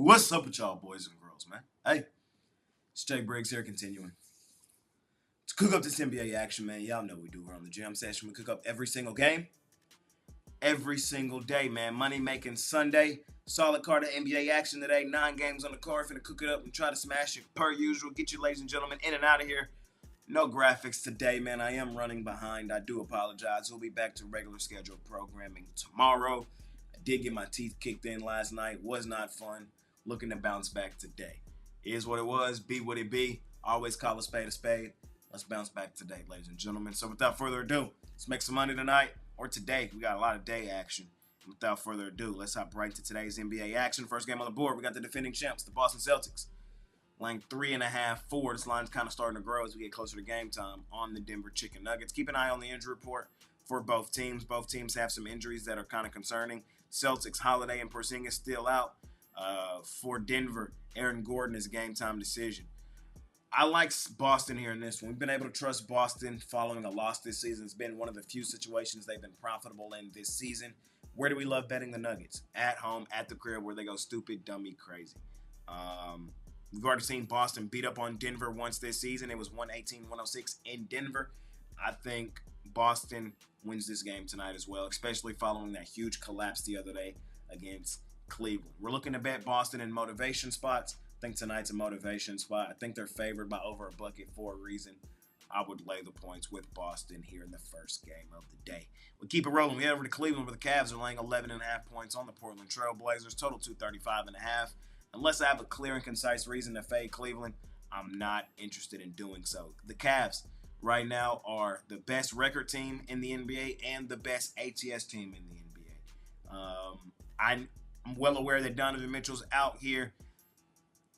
What's up with y'all boys and girls, man? Hey, it's Jay Briggs here continuing to cook up this NBA action, man. Y'all know we do here on the Jam Session. We cook up every single game, every single day, man. Money making Sunday. Solid card of NBA action today. 9 games on the card. Finna cook it up and try to smash it per usual. Get you, ladies and gentlemen, in and out of here. No graphics today, man. I am running behind. I do apologize. We'll be back to regular scheduled programming tomorrow. I did get my teeth kicked in last night. Was not fun. Looking to bounce back today. Is what it was. Be what it be. Always call a spade a spade. Let's bounce back today, ladies and gentlemen. So without further ado, let's make some money tonight or today. We got a lot of day action. Without further ado, let's hop right to today's NBA action. First game on the board, we got the defending champs, the Boston Celtics. Laying 3.5 forward. This line's kind of starting to grow as we get closer to game time on the Denver Chicken Nuggets. Keep an eye on the injury report for both teams. Both teams have some injuries that are kind of concerning. Celtics, Holiday, and Porzingis still out. For Denver, Aaron Gordon is a game time decision. I like Boston here in this one. We've been able to trust Boston following a loss this season. It's been one of the few situations they've been profitable in this season. Where do we love betting the Nuggets? At home, at the crib, where they go stupid, dummy, crazy. We've already seen Boston beat up on Denver once this season. It was 118-106 in Denver. I think Boston wins this game tonight as well, especially following that huge collapse the other day against Cleveland. We're looking to bet Boston in motivation spots. I think tonight's a motivation spot. I think they're favored by over a bucket for a reason. I would lay the points with Boston here in the first game of the day. We keep it rolling. We head over to Cleveland where the Cavs are laying 11.5 points on the Portland Trail Blazers. Total 235.5. Unless I have a clear and concise reason to fade Cleveland, I'm not interested in doing so. The Cavs right now are the best record team in the NBA and the best ATS team in the NBA. I'm well aware that Donovan Mitchell's out here.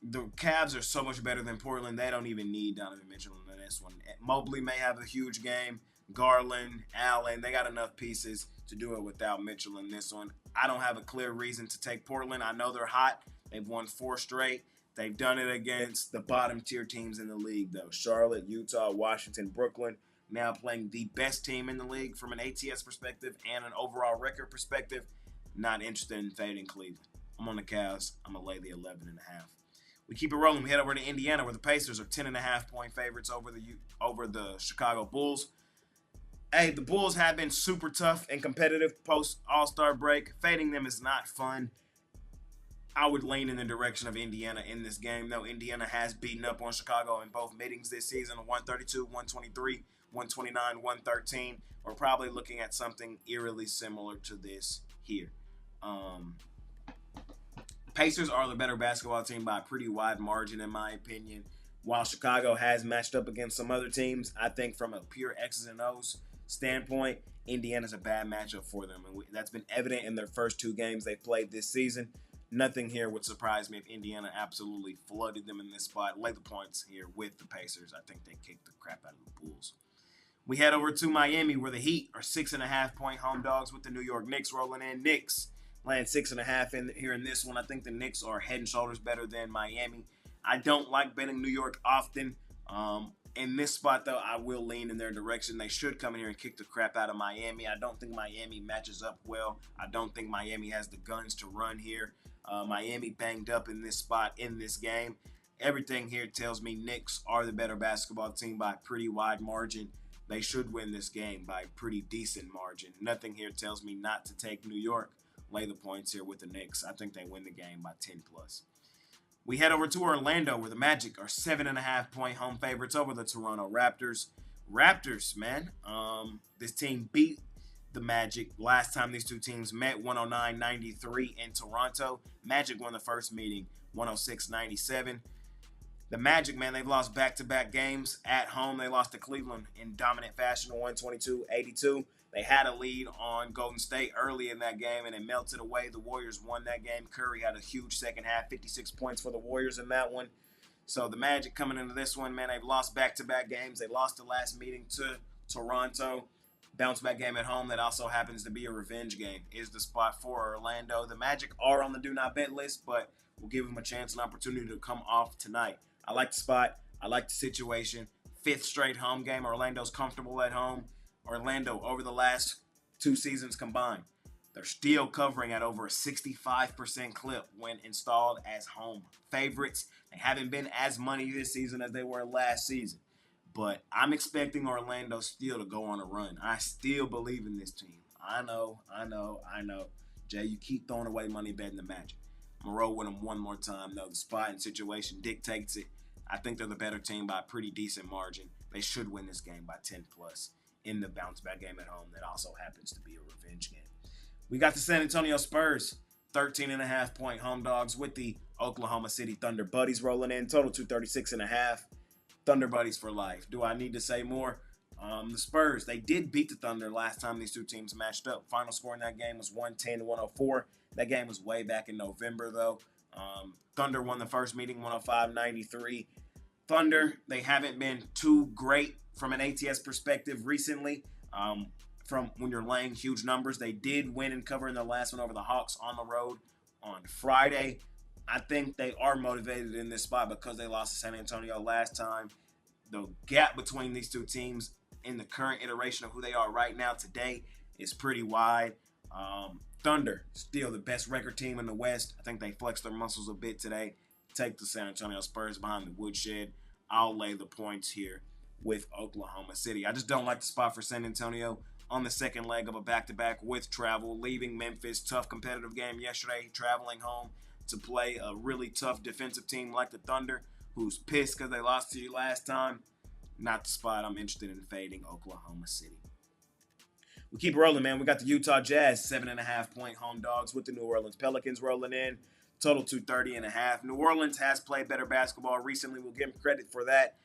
The Cavs are so much better than Portland. They don't even need Donovan Mitchell in this one. Mobley may have a huge game. Garland, Allen, they got enough pieces to do it without Mitchell in this one. I don't have a clear reason to take Portland. I know they're hot. They've won 4 straight. They've done it against the bottom tier teams in the league, though. Charlotte, Utah, Washington, Brooklyn, now playing the best team in the league from an ATS perspective and an overall record perspective. Not interested in fading Cleveland. I'm on the Cavs. I'm going to lay the 11.5. We keep it rolling. We head over to Indiana where the Pacers are 10.5 point favorites over the Chicago Bulls. Hey, the Bulls have been super tough and competitive post All-Star break. Fading them is not fun. I would lean in the direction of Indiana in this game, though. Indiana has beaten up on Chicago in both meetings this season, 132, 123, 129, 113. We're probably looking at something eerily similar to this here. Pacers are the better basketball team by a pretty wide margin, in my opinion. While Chicago has matched up against some other teams, I think from a pure X's and O's standpoint, Indiana's a bad matchup for them. And that's been evident in their first 2 games they've played this season. Nothing here would surprise me if Indiana absolutely flooded them in this spot. Lay the points here with the Pacers. I think they kicked the crap out of the Bulls. We head over to Miami where the Heat are 6.5 point home dogs with the New York Knicks rolling in. Knicks laying 6.5 in here in this one. I think the Knicks are head and shoulders better than Miami. I don't like betting New York often. In this spot, though, I will lean in their direction. They should come in here and kick the crap out of Miami. I don't think Miami matches up well. I don't think Miami has the guns to run here. Miami banged up in this spot in this game. Everything here tells me Knicks are the better basketball team by a pretty wide margin. They should win this game by a pretty decent margin. Nothing here tells me not to take New York. Lay the points here with the Knicks. I think they win the game by 10+. We head over to Orlando where the Magic are 7.5 point home favorites over the Toronto Raptors. Raptors, man. This team beat the Magic last time these two teams met, 109-93 in Toronto. Magic won the first meeting, 106-97. The Magic, man, they've lost back-to-back games at home. They lost to Cleveland in dominant fashion, 122-82. They had a lead on Golden State early in that game, and it melted away. The Warriors won that game. Curry had a huge second half, 56 points for the Warriors in that one. So the Magic coming into this one, man, they've lost back-to-back games. They lost the last meeting to Toronto. Bounce-back game at home that also happens to be a revenge game is the spot for Orlando. The Magic are on the do-not-bet list, but we'll give them a chance and opportunity to come off tonight. I like the spot. I like the situation. 5th straight home game. Orlando's comfortable at home. Orlando, over the last 2 seasons combined, They're still covering at over a 65% clip when installed as home favorites. They haven't been as money this season as they were last season. But I'm expecting Orlando still to go on a run. I still believe in this team. I know. Jay, you keep throwing away money betting the Magic. I'm going to roll with them one more time, though. The spot and situation dictates it. I think they're the better team by a pretty decent margin. They should win this game by 10 plus in the bounce-back game at home that also happens to be a revenge game. We got the San Antonio Spurs, 13.5-point home dogs with the Oklahoma City Thunder Buddies rolling in. Total 236.5. Thunder Buddies for life. Do I need to say more? The Spurs, they did beat the Thunder last time these two teams matched up. Final score in that game was 110-104. That game was way back in November, though. Thunder won the first meeting 105-93. Thunder, they haven't been too great from an ATS perspective recently. From when you're laying huge numbers, they did win and cover in the last one over the Hawks on the road on Friday. I think they are motivated in this spot because they lost to San Antonio last time. The gap between these two teams in the current iteration of who they are right now today is pretty wide. Thunder, still the best record team in the West. I think they flexed their muscles a bit today. Take the San Antonio Spurs behind the woodshed. I'll lay the points here with Oklahoma City. I just don't like the spot for San Antonio on the second leg of a back-to-back with travel, leaving Memphis. Tough competitive game yesterday, traveling home to play a really tough defensive team like the Thunder, who's pissed because they lost to you last time. Not the spot I'm interested in fading Oklahoma City. We keep rolling, man. We got the Utah Jazz, 7.5-point home dogs with the New Orleans Pelicans rolling in. Total 230.5. New Orleans has played better basketball recently. We'll give them credit for that.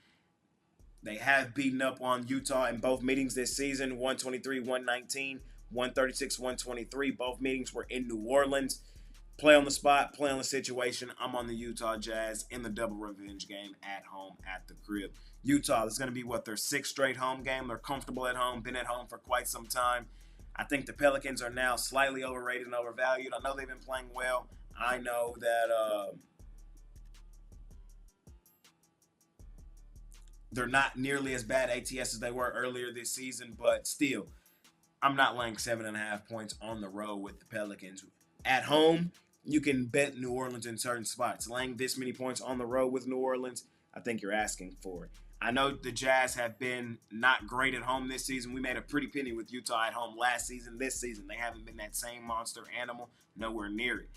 They have beaten up on Utah in both meetings this season, 123-119, 136-123. Both meetings were in New Orleans. Play on the spot, play on the situation. I'm on the Utah Jazz in the double revenge game at home at the crib. Utah, this is going to be, their sixth straight home game. They're comfortable at home, been at home for quite some time. I think the Pelicans are now slightly overrated and overvalued. I know they've been playing well. I know that they're not nearly as bad ATS as they were earlier this season, but still, I'm not laying 7.5 points on the road with the Pelicans. At home, you can bet New Orleans in certain spots. Laying this many points on the road with New Orleans, I think you're asking for it. I know the Jazz have been not great at home this season. We made a pretty penny with Utah at home last season. This season, they haven't been that same monster animal, nowhere near it.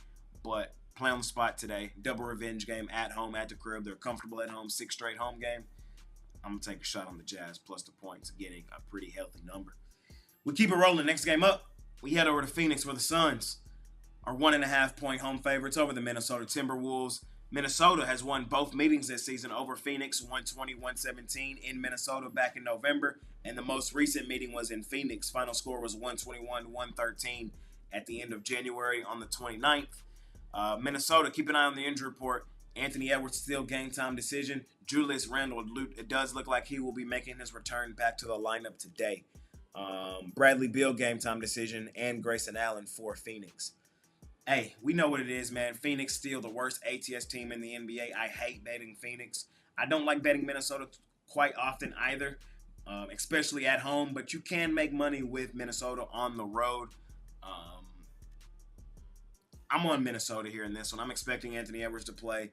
But play on the spot today. Double revenge game at home at the crib. They're comfortable at home, 6 straight home game. I'm going to take a shot on the Jazz plus the points, getting a pretty healthy number. We keep it rolling. Next game up, we head over to Phoenix where the Suns are 1.5-point home favorites over the Minnesota Timberwolves. Minnesota has won both meetings this season over Phoenix, 120-117 in Minnesota back in November, and the most recent meeting was in Phoenix. Final score was 121-113 at the end of January on the 29th. Minnesota, keep an eye on the injury report. Anthony Edwards still game time decision. Julius Randle, it does look like he will be making his return back to the lineup today. Bradley Beal game time decision and Grayson Allen for Phoenix. Hey, we know what it is, man. Phoenix still the worst ATS team in the NBA. I hate betting Phoenix. I don't like betting Minnesota quite often either, especially at home. But you can make money with Minnesota on the road. I'm on Minnesota here in this one. I'm expecting Anthony Edwards to play.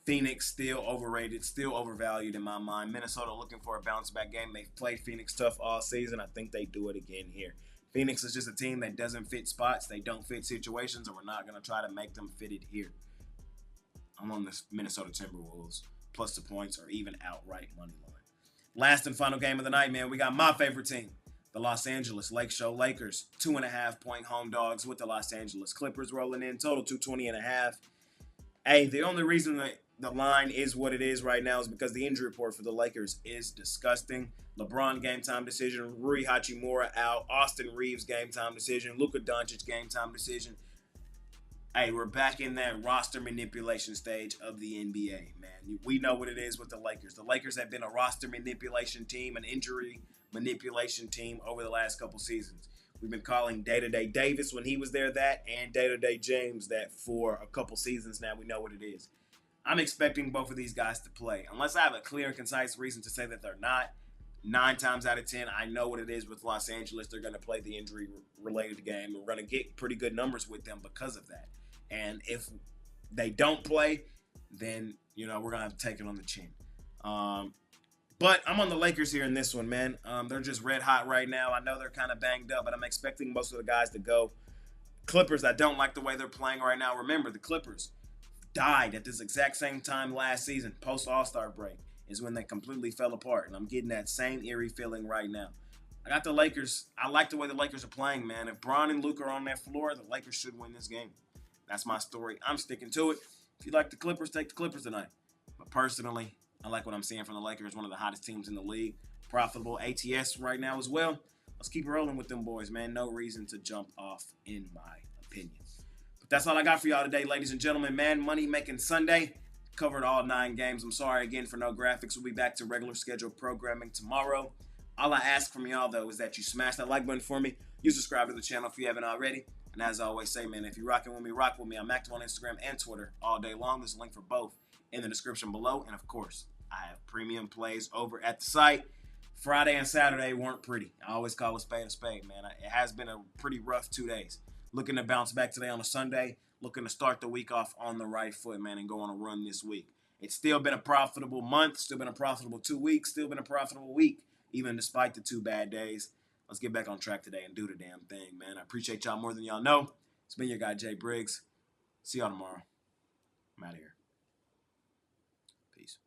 Phoenix still overrated, still overvalued in my mind. Minnesota looking for a bounce-back game. They've played Phoenix tough all season. I think they do it again here. Phoenix is just a team that doesn't fit spots. They don't fit situations, and we're not going to try to make them fit it here. I'm on the Minnesota Timberwolves plus the points or even outright money line. Last and final game of the night, man. We got my favorite team, the Los Angeles Lake Show Lakers. 2.5-point home dogs with the Los Angeles Clippers rolling in. Total 220.5. Hey, the only reason that the line is what it is right now is because the injury report for the Lakers is disgusting. LeBron game time decision, Rui Hachimura out, Austin Reeves game time decision, Luka Doncic game time decision. Hey, we're back in that roster manipulation stage of the NBA, man. We know what it is with the Lakers. The Lakers have been a roster manipulation team, an injury manipulation team over the last couple seasons. We've been calling Day-to-Day Davis when he was there that, and Day-to-Day James that for a couple seasons now. We know what it is. I'm expecting both of these guys to play. Unless I have a clear and concise reason to say that they're not, 9 times out of 10, I know what it is with Los Angeles. They're going to play the injury-related game. We're going to get pretty good numbers with them because of that. And if they don't play, then, we're going to have to take it on the chin. But I'm on the Lakers here in this one, man. They're just red hot right now. I know they're kind of banged up, but I'm expecting most of the guys to go. Clippers, I don't like the way they're playing right now. Remember, the Clippers died at this exact same time last season, post-All-Star break, is when they completely fell apart. And I'm getting that same eerie feeling right now. I got the Lakers. I like the way the Lakers are playing, man. If Bron and Luka are on that floor, the Lakers should win this game. That's my story. I'm sticking to it. If you like the Clippers, take the Clippers tonight. But personally, I like what I'm seeing from the Lakers, one of the hottest teams in the league. Profitable ATS right now as well. Let's keep rolling with them boys, man. No reason to jump off, in my opinion. But that's all I got for y'all today, ladies and gentlemen. Man, Money Making Sunday. Covered all 9 games. I'm sorry again for no graphics. We'll be back to regular scheduled programming tomorrow. All I ask from y'all, though, is that you smash that like button for me. You subscribe to the channel if you haven't already. And as I always say, man, if you're rocking with me, rock with me. I'm active on Instagram and Twitter all day long. There's a link for both in the description below. And, of course, I have premium plays over at the site. Friday and Saturday weren't pretty. I always call a spade, man. It has been a pretty rough 2 days. Looking to bounce back today on a Sunday. Looking to start the week off on the right foot, man, and go on a run this week. It's still been a profitable month, still been a profitable 2 weeks, still been a profitable week, even despite the 2 bad days. Let's get back on track today and do the damn thing, man. I appreciate y'all more than y'all know. It's been your guy, Jay Briggs. See y'all tomorrow. I'm out of here. Peace.